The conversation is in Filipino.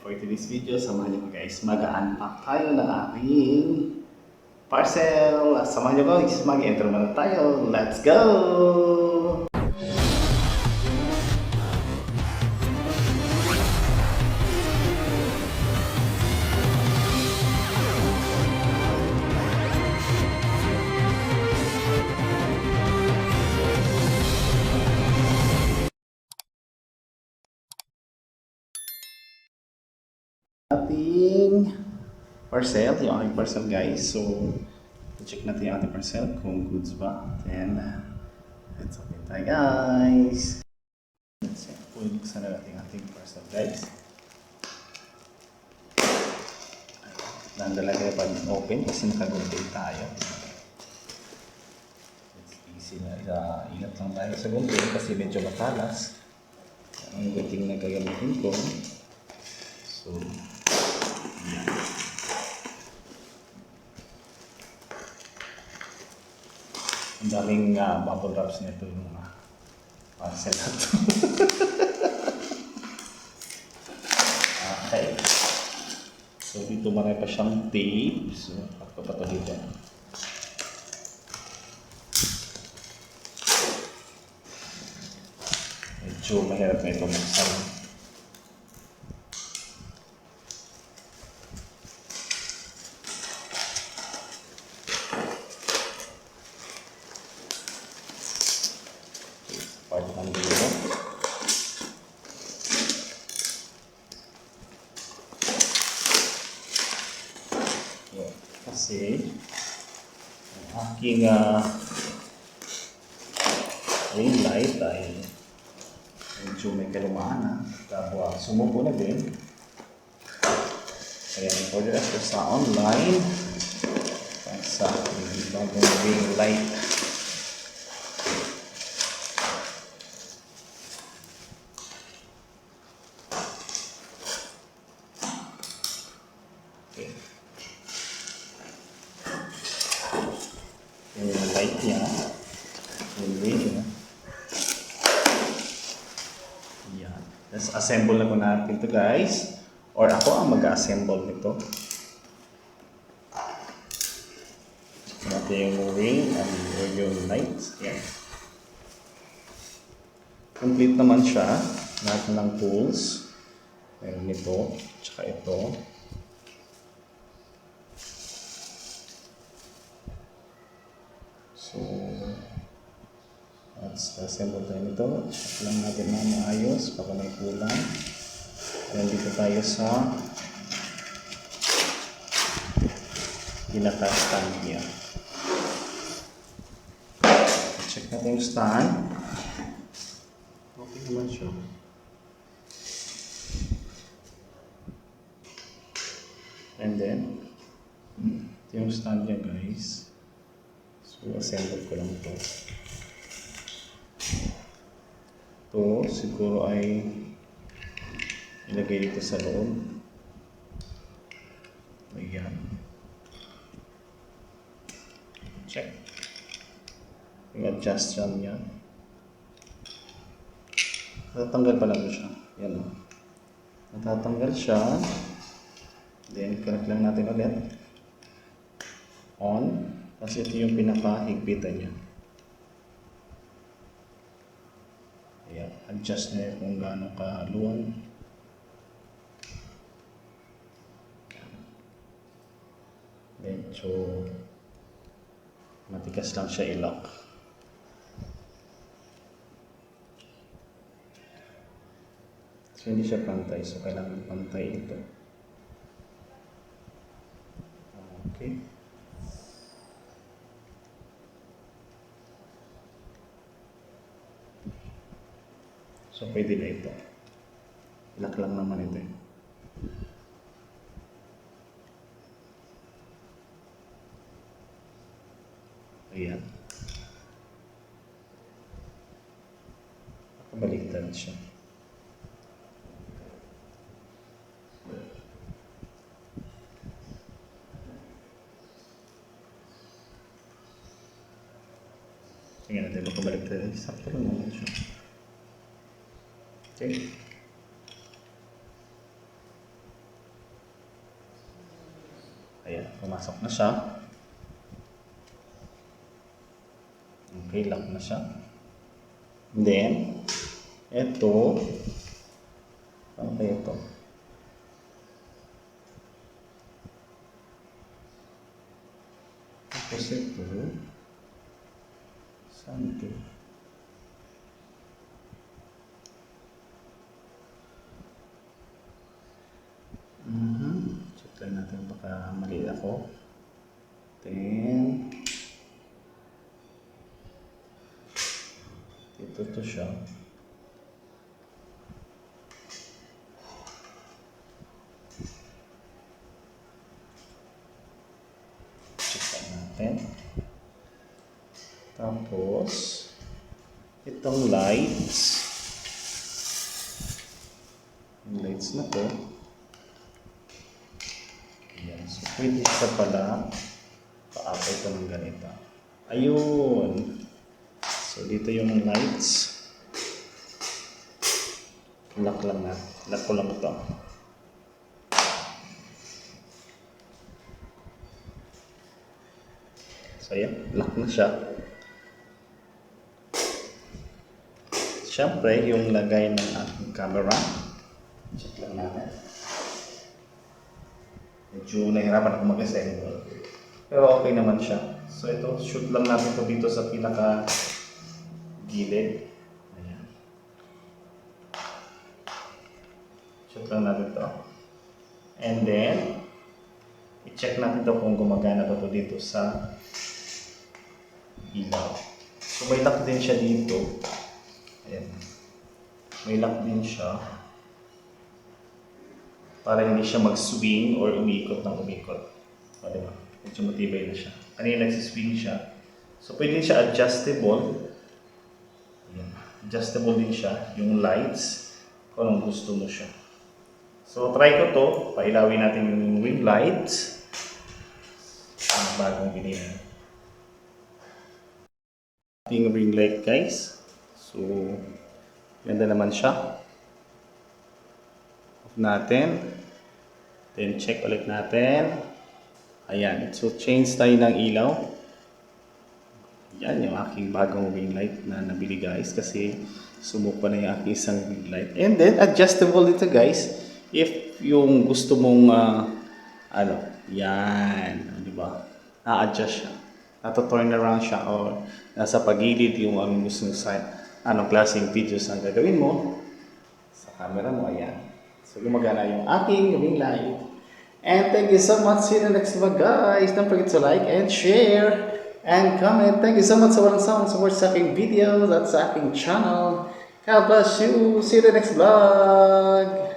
for today's video, samahan niyo ko guys, mag-unpack tayo ng aking parcel. Samahan niyo guys, mag-enter muna tayo. Let's go! Ating parcel, yung aking parcel guys. So, check natin yung ating parcel kung goods ba. Then, let's open tayo guys. Let's see, buksan na natin ating parcel guys. Nandala kayo pag open kasi nakagunting tayo. It's easy na. Ingat lang tayo sa gunting kasi medyo matalas. Ang gunting na gagamitin ko. So, yan. Ang daming bubble wraps nito yung parcel na ito. Okay. So, dito marami pa siyang tape. So, pagpapato dito. Medyo mahirap na ito magsama. Part ng dito. Kasi ang aking ring light ay medyo may kalumaan na. Tapos sumuko na din. Kaya order ako sa online sa bagong ring light. Okay. Yung light niya, yung ring niya. Yan. Let's assemble na muna natin ito guys. Or ako ang mag-assemble nito. Natin yung ring and yung lights. Yan. Complete naman siya. Lahat ng tools. Meron ito. Tsaka ito. So, let's assemble tayo nito. Check lang natin na maayos para may kulang. Then dito tayo sa pinaka-stand niya. Check natin yung stand. Okay naman siya. And then, ito yung stand niya guys. So, assemble ko lang ito. Ito, siguro ay ilagay dito sa loob. Ayan. Check. I-adjust yan niya. Natatanggal pa lang siya. Yan o. Natatanggal siya. Then, connect lang natin ulit. On. Kasi ito yung pinaka-higpitan niya. Ayan. Adjust niya kung gaano kahaluan. Medyo matigas lang siya i-lock. So, hindi siya pantay. So, kailangan pantay ito. Okay. So, pwede na ito. Lock lang naman ito eh. Ayan. Nakabaliktad siya. Tingnan natin makabaliktad. Sakto lang naman siya. Okay. Ayan, pumasok na siya. Okay, lock na siya. Then, ito, ano ba ito? Tapos ito, saan ito? Check lang natin baka mali ako. Then, ito to siya. Check lang natin. Tapos, itong lights. Yung lights na to. Ayan. So, pwede siya pala pa-apply ito ng ganito. Ayun. So, dito yung lights. Lock lang na. Lock ko lang ito. So, ayan. Lock na siya. Siyempre, yung lagay ng ating camera. Check lang natin. Medyo nahirapan ako mag-assemble. Pero okay naman siya. So ito, shoot lang natin ito dito sa pinaka gilid. Ayan. Shoot lang natin ito. And then, i-check natin ito kung gumagana ba ito dito sa ilaw. So may lock din siya dito. Ayan. May lock din siya. Para hindi siya mag-swing or umikot ng umikot. O, diba? Medyo matibay na siya. Kanina nagsiswing siya. So, pwede siya adjustable. Ayan. Adjustable din siya. Yung lights, kung anong gusto mo siya. So, try ko to. Pailawin natin yung ring lights. Ang bagong binili. Ating ring light, guys. So, ganda naman siya. Off natin. Then, check ulit natin. Ayan. So, change tayo ng ilaw. Yan yung aking bagong ring light na nabili, guys. Kasi, sumuko na yung aking isang ring light. And then, adjustable dito, guys. If yung gusto mong, yan. Di ba? Na-adjust siya. Nato-turn around siya or nasa pagilid yung anong gusto sa anong klaseng videos ang gagawin mo sa camera mo. Ayan. So, gumagana yung aking ring light. And thank you so much. See you in the next vlog, guys. Don't forget to like and share and comment. Thank you so much sa walang sawang support sa aking videos at sa aking channel. God bless you. See you in the next vlog.